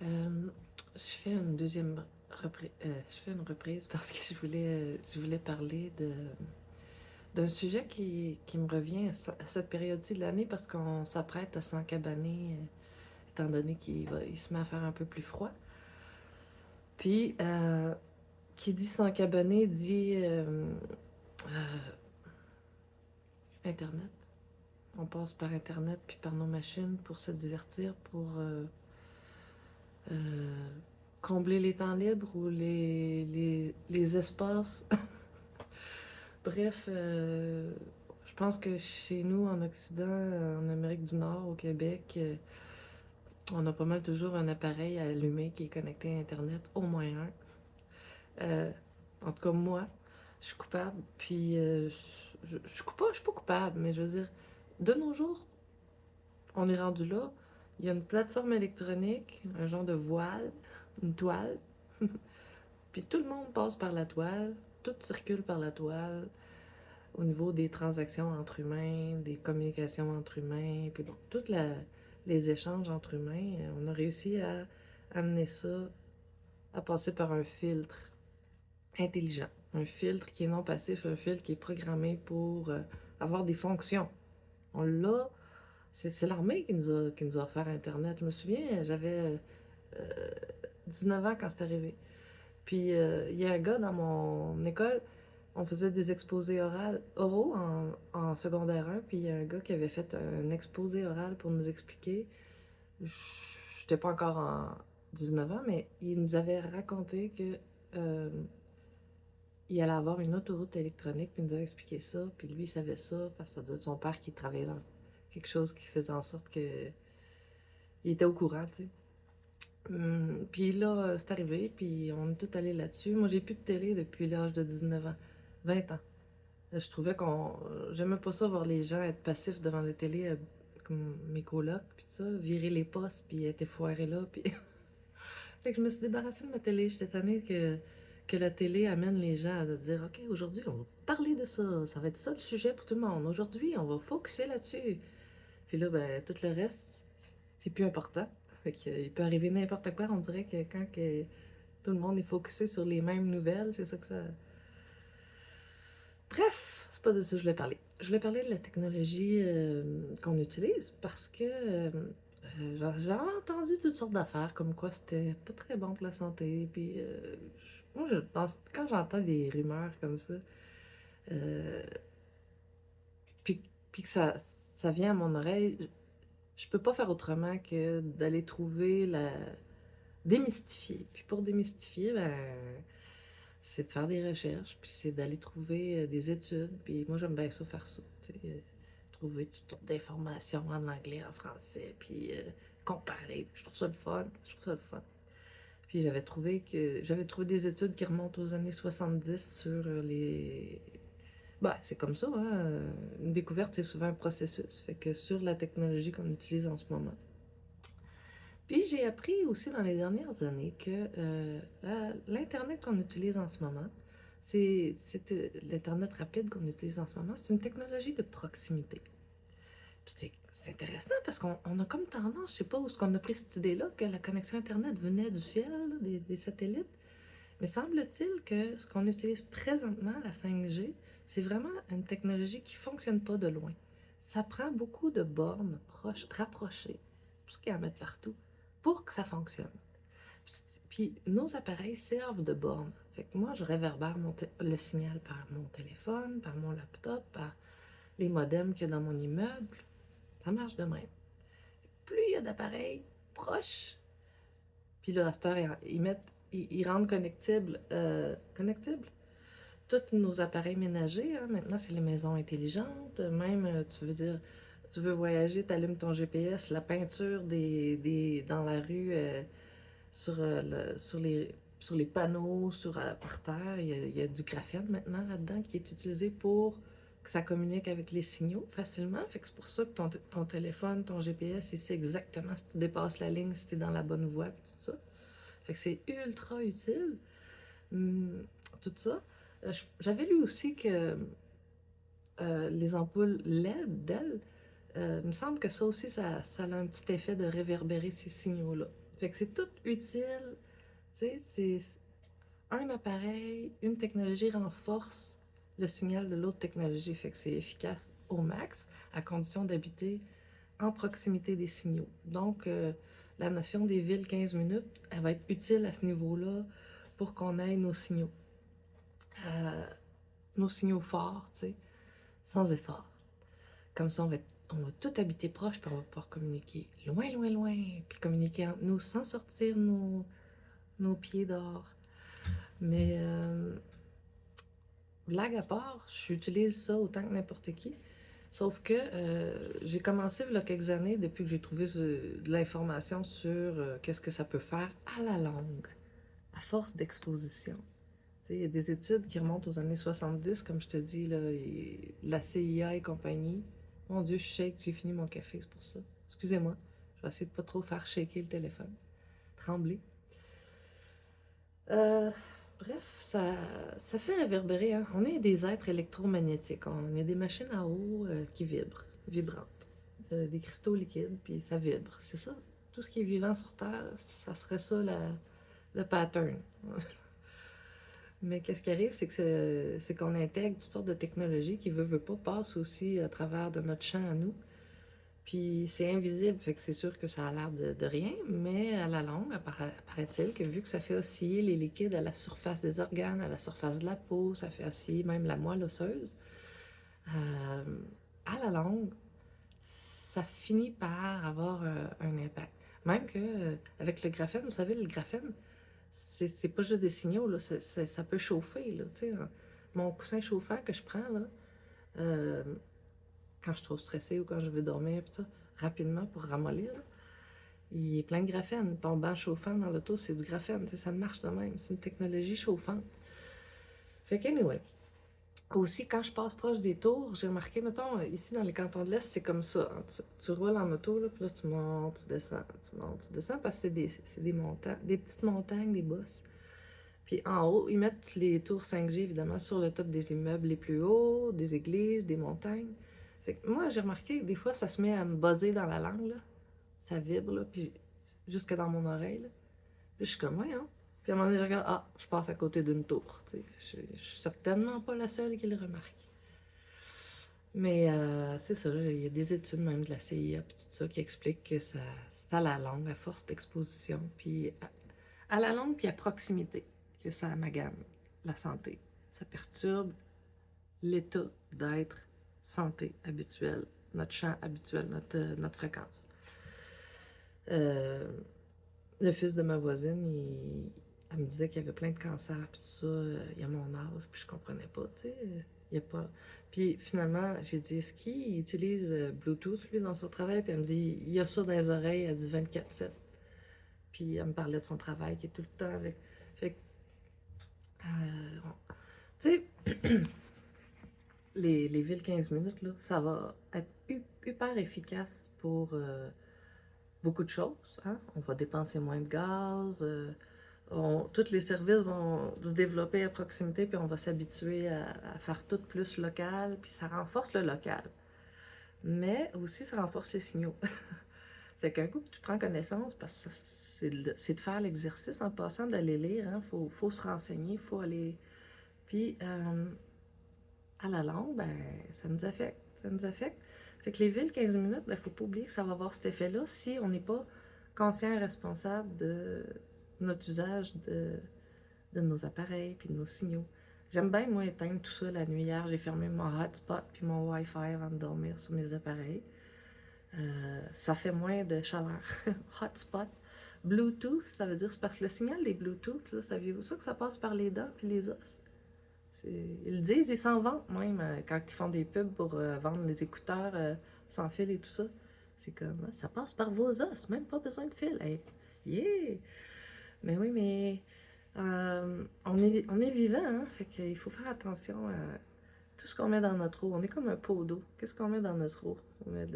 Euh, je fais une je fais une reprise parce que je voulais parler d'un sujet qui me revient à cette période-ci de l'année parce qu'on s'apprête à s'encabaner, étant donné il se met à faire un peu plus froid. Puis, qui dit s'encabaner dit Internet. On passe par Internet puis par nos machines pour se divertir, pour euh, combler les temps libres ou les espaces. Bref, je pense que chez nous, en Occident, en Amérique du Nord, au Québec, on a pas mal toujours un appareil à allumer qui est connecté à Internet, au moins un. Euh, en tout cas, moi, je suis coupable. Puis, je suis pas coupable, mais je veux dire, de nos jours, on est rendu là. Il y a une plateforme électronique, un genre de voile, une toile. Puis tout le monde passe par la toile, tout circule par la toile. Au niveau des transactions entre humains, des communications entre humains, puis bon, les échanges entre humains, on a réussi à amener ça, à passer par un filtre intelligent. Un filtre qui est non passif, un filtre qui est programmé pour avoir des fonctions. On l'a, c'est l'armée qui nous a offert Internet. Je me souviens, j'avais 19 ans quand c'est arrivé. Puis il y a un gars dans mon école, on faisait des exposés oraux en secondaire 1, puis il y a un gars qui avait fait un exposé oral pour nous expliquer. J'étais pas encore en 19 ans, mais il nous avait raconté que euh, il allait avoir une autoroute électronique, puis il nous avait expliqué ça, puis lui il savait ça, parce que ça doit être son père qui travaillait dans quelque chose qui faisait en sorte que il était au courant, tu sais. Puis là, c'est arrivé, puis on est tous allés là-dessus. Moi, j'ai plus de télé depuis l'âge de 19 ans, 20 ans. Je trouvais j'aimais pas ça voir les gens être passifs devant la télé, comme mes colocs, puis tout ça, virer les postes, puis être effoirés là, puis... Fait que je me suis débarrassée de ma télé. J'étais tannée que la télé amène les gens à dire, OK, aujourd'hui, on va parler de ça. Ça va être ça le sujet pour tout le monde. Aujourd'hui, on va focuser là-dessus. Puis là, ben, tout le reste, c'est plus important. Fait que, il peut arriver n'importe quoi. On dirait que quand tout le monde est focusé sur les mêmes nouvelles, c'est ça que ça... Bref, c'est pas de ça que je voulais parler. Je voulais parler de la technologie qu'on utilise parce que j'avais entendu toutes sortes d'affaires comme quoi c'était pas très bon pour la santé. Puis quand j'entends des rumeurs comme ça, euh, puis, puis que ça vient à mon oreille, je peux pas faire autrement que d'aller trouver démystifier. Puis pour démystifier, ben, c'est de faire des recherches, puis c'est d'aller trouver des études. Puis moi, j'aime bien ça faire ça. Tu sais, trouver toutes sortes d'informations en anglais, en français, puis comparer. Je trouve ça le fun. Je trouve ça le fun. Puis j'avais trouvé des études qui remontent aux années 70 sur les... Bah, c'est comme ça, hein? Une découverte, c'est souvent un processus. Fait que sur la technologie qu'on utilise en ce moment. Puis j'ai appris aussi dans les dernières années que l'Internet qu'on utilise en ce moment, l'Internet rapide qu'on utilise en ce moment, c'est une technologie de proximité. Puis c'est intéressant parce qu'on a comme tendance, je sais pas où est-ce qu'on a pris cette idée-là, que la connexion Internet venait du ciel, là, des satellites. Mais semble-t-il que ce qu'on utilise présentement, la 5G, c'est vraiment une technologie qui fonctionne pas de loin. Ça prend beaucoup de bornes proches, rapprochées, pour ce qu'il y en a mettre partout, pour que ça fonctionne. Puis nos appareils servent de bornes. Fait que moi, je réverbère le signal par mon téléphone, par mon laptop, par les modems qu'il y a dans mon immeuble. Ça marche de même. Plus il y a d'appareils proches, puis là, à cette heure, ils rendent connectibles tous nos appareils ménagers. Hein. Maintenant, c'est les maisons intelligentes. Même, tu veux voyager, tu allumes ton GPS, la peinture dans la rue, sur les panneaux, par terre, il y a du graphène maintenant là-dedans qui est utilisé pour que ça communique avec les signaux facilement. Fait que c'est pour ça que ton téléphone, ton GPS, il sait exactement si tu dépasses la ligne, si tu es dans la bonne voie, puis tout ça. Fait que c'est ultra utile, hum, tout ça. J'avais lu aussi que les ampoules LED, il me semble que ça aussi, ça a un petit effet de réverbérer ces signaux-là. Fait que c'est tout utile, tu sais, c'est un appareil, une technologie renforce le signal de l'autre technologie, fait que c'est efficace au max, à condition d'habiter en proximité des signaux. Donc, la notion des villes 15 minutes, elle va être utile à ce niveau-là pour qu'on ait nos signaux forts, tu sais, sans effort. Comme ça, on va tout habiter proche, puis on va pouvoir communiquer loin, loin, loin, puis communiquer entre nous sans sortir nos pieds dehors. Mais, blague à part, j'utilise ça autant que n'importe qui. Sauf que j'ai commencé il y a quelques années, depuis que j'ai trouvé de l'information sur qu'est-ce que ça peut faire à la longue, à force d'exposition. Tu sais, il y a des études qui remontent aux années 70, comme je te dis, là, la CIA et compagnie. Mon Dieu, je shake, j'ai fini mon café, c'est pour ça. Excusez-moi, je vais essayer de pas trop faire shaker le téléphone. Trembler. Euh, bref, ça fait réverbérer, hein. On est des êtres électromagnétiques. On est des machines à eau qui vibrent, vibrantes. Des cristaux liquides, puis ça vibre. C'est ça. Tout ce qui est vivant sur Terre, ça serait ça le pattern. Mais qu'est-ce qui arrive, c'est qu'on intègre toutes sortes de technologies qui, veut pas, passent aussi à travers de notre champ à nous. Puis c'est invisible, fait que c'est sûr que ça a l'air de rien, mais à la longue, apparaît-il que vu que ça fait osciller les liquides à la surface des organes, à la surface de la peau, ça fait osciller même la moelle osseuse, euh, à la longue, ça finit par avoir un impact. Même que avec le graphène, vous savez, le graphène, c'est pas juste des signaux, là, ça peut chauffer, là, tu sais. Mon coussin chauffant que je prends, là, euh, quand je suis trop stressée ou quand je veux dormir, pis ça, rapidement pour ramollir, là, il est plein de graphène. Ton banc chauffant dans l'auto, c'est du graphène, tu sais, ça marche de même. C'est une technologie chauffante. Fait que, anyway. Aussi, quand je passe proche des tours, j'ai remarqué, mettons, ici dans les cantons de l'Est, c'est comme ça, hein. Tu roules en auto, là, puis là, tu montes, tu descends, tu montes, tu descends, parce que c'est des montagnes, des petites montagnes, des bosses. Puis en haut, ils mettent les tours 5G, évidemment, sur le top des immeubles les plus hauts, des églises, des montagnes. Fait que moi, j'ai remarqué que des fois, ça se met à me buzzer dans la langue, là. Ça vibre, là, puis jusque dans mon oreille, là. Puis je suis comme, ouais, hein. Puis à un moment donné, je regarde, ah, je passe à côté d'une tour, tu sais. Je suis certainement pas la seule qui le remarque. Mais c'est ça, il y a des études même de la CIA puis tout ça qui expliquent que ça, c'est à la longue, à force d'exposition, puis à la longue puis à proximité, que ça amagane la santé. Ça perturbe l'état d'être santé habituel, notre champ habituel, notre fréquence. Euh, le fils de ma voisine, elle me disait qu'il y avait plein de cancers, puis tout ça, il y a mon âge, puis je comprenais pas, tu sais. Il y a pas. Puis finalement, j'ai dit, est-ce qu'il utilise Bluetooth, lui, dans son travail? Puis elle me dit, il y a ça dans les oreilles, elle dit 24/7. Puis elle me parlait de son travail, qui est tout le temps avec. Fait que, tu sais, les villes 15 minutes, là, ça va être hyper efficace pour beaucoup de choses, hein. On va dépenser moins de gaz, tous les services vont se développer à proximité, puis on va s'habituer à faire tout plus local, puis ça renforce le local. Mais aussi, ça renforce les signaux. Fait qu'un coup que tu prends connaissance, parce que c'est de faire l'exercice en passant d'aller lire, hein. Faut se renseigner, faut aller. Puis, à la longue, ben, ça nous affecte. Ça nous affecte. Fait que les villes 15 minutes, ben, faut pas oublier que ça va avoir cet effet-là si on n'est pas conscient et responsable de notre usage de nos appareils puis de nos signaux. J'aime bien, moi, éteindre tout ça la nuit. Hier, j'ai fermé mon hotspot puis mon Wi-Fi avant de dormir sur mes appareils. Ça fait moins de chaleur. Hotspot. Bluetooth, ça veut dire, c'est parce que le signal des Bluetooth, là, saviez-vous ça que ça passe par les dents puis les os? Ils le disent, ils s'en vantent même quand ils font des pubs pour vendre les écouteurs sans fil et tout ça. C'est comme, ça passe par vos os, même pas besoin de fil. Hey, yeah! Mais oui, mais on est vivant, hein? Fait qu'il faut faire attention à tout ce qu'on met dans notre eau. On est comme un pot d'eau. Qu'est-ce qu'on met dans notre eau? On met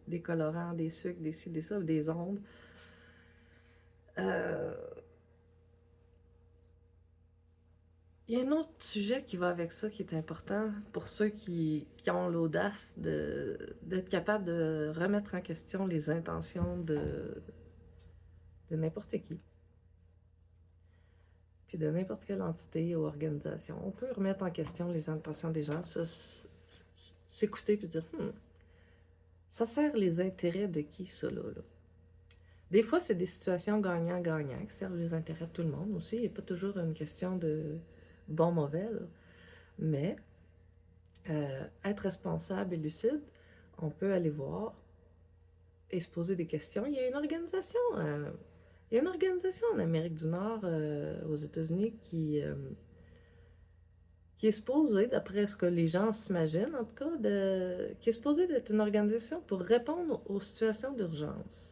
des colorants, des sucres, des ci, des ça, des ondes. Euh, Il y a un autre sujet qui va avec ça qui est important pour ceux qui ont l'audace d'être capables de remettre en question les intentions de de n'importe qui, puis de n'importe quelle entité ou organisation. On peut remettre en question les intentions des gens, s'écouter puis dire ça sert les intérêts de qui, ça, là? Des fois, c'est des situations gagnant-gagnant qui servent les intérêts de tout le monde aussi. Il n'y a pas toujours une question de bon-mauvais, là. Mais être responsable et lucide, on peut aller voir et se poser des questions. Il y a une organisation en Amérique du Nord, aux États-Unis, qui est supposée, d'après ce que les gens s'imaginent en tout cas, qui est supposée d'être une organisation pour répondre aux situations d'urgence.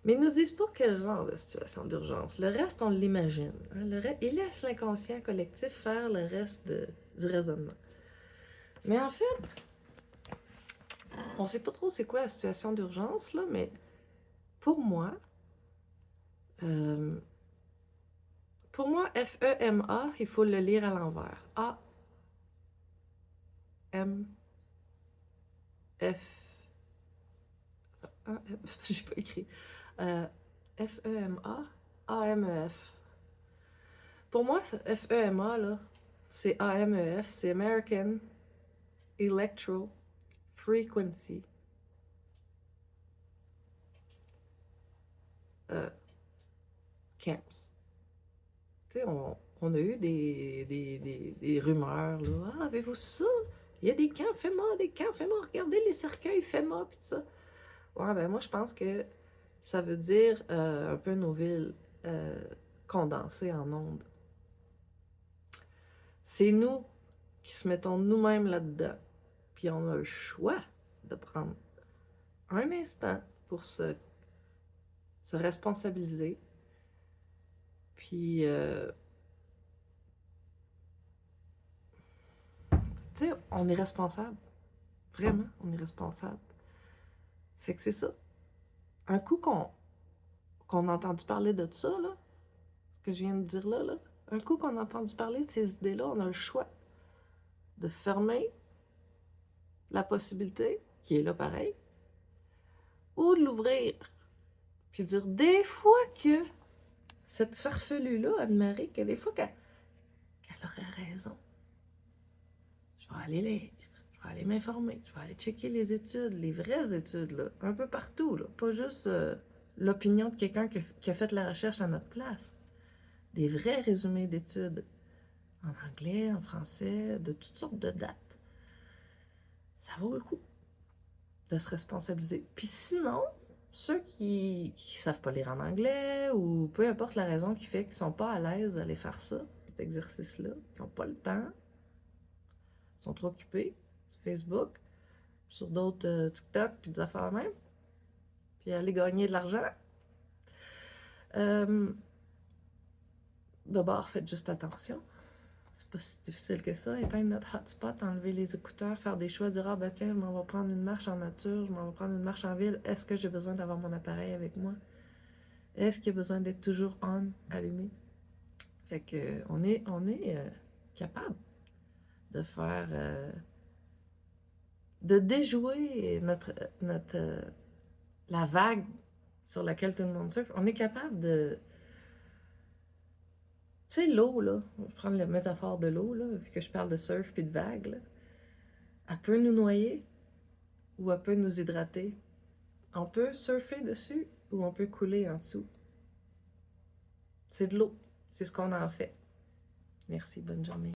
Mais ils ne nous disent pas quel genre de situation d'urgence. Le reste, on l'imagine. Hein? Ils laissent l'inconscient collectif faire le reste du raisonnement. Mais en fait, on ne sait pas trop c'est quoi la situation d'urgence, là, mais pour moi, FEMA, il faut le lire à l'envers. A-M-F. J'ai pas écrit. FEMA, AMEF. Pour moi, FEMA, là, c'est AMEF, c'est American Electro Frequency Camps. Tu sais, on a eu des rumeurs, là. Ah, avez-vous ça? Il y a des camps FEMA, regardez les cercueils FEMA, pis tout ça. Ouais, ben moi, je pense que ça veut dire un peu nos villes condensées en ondes. C'est nous qui se mettons nous-mêmes là-dedans. Puis on a le choix de prendre un instant pour se responsabiliser. Puis, tu sais, on est responsable. Vraiment, on est responsable. Fait que c'est ça. Un coup qu'on a entendu parler de ça, là, ce que je viens de dire là, un coup qu'on a entendu parler de ces idées-là, on a le choix de fermer la possibilité, qui est là pareil, ou de l'ouvrir. Puis dire des fois que cette farfelue-là, Anne-Marie, que des fois qu'elle aurait raison. Je vais aller lire, je vais aller m'informer, je vais aller checker les études, les vraies études, là, un peu partout, là, pas juste l'opinion de quelqu'un qui a fait la recherche à notre place. Des vrais résumés d'études, en anglais, en français, de toutes sortes de dates. Ça vaut le coup de se responsabiliser. Puis sinon, ceux qui savent pas lire en anglais, ou peu importe la raison qui fait qu'ils sont pas à l'aise d'aller faire ça, cet exercice-là, qui n'ont pas le temps, sont trop occupés sur Facebook, sur d'autres TikTok, puis des affaires même, puis aller gagner de l'argent. D'abord, faites juste attention. C'est pas si difficile que ça. Éteindre notre hotspot, enlever les écouteurs, faire des choix, dire « Ah ben tiens, je m'en vais prendre une marche en nature, je m'en vais prendre une marche en ville. Est-ce que j'ai besoin d'avoir mon appareil avec moi? Est-ce qu'il y a besoin d'être toujours on, allumé? » Fait que on est capable de faire... de déjouer la vague sur laquelle tout le monde surfe. On est capable de... Tu sais, l'eau, là, on va prendre la métaphore de l'eau, là, vu que je parle de surf puis de vague, là. Elle peut nous noyer ou elle peut nous hydrater. On peut surfer dessus ou on peut couler en dessous. C'est de l'eau. C'est ce qu'on en fait. Merci, bonne journée.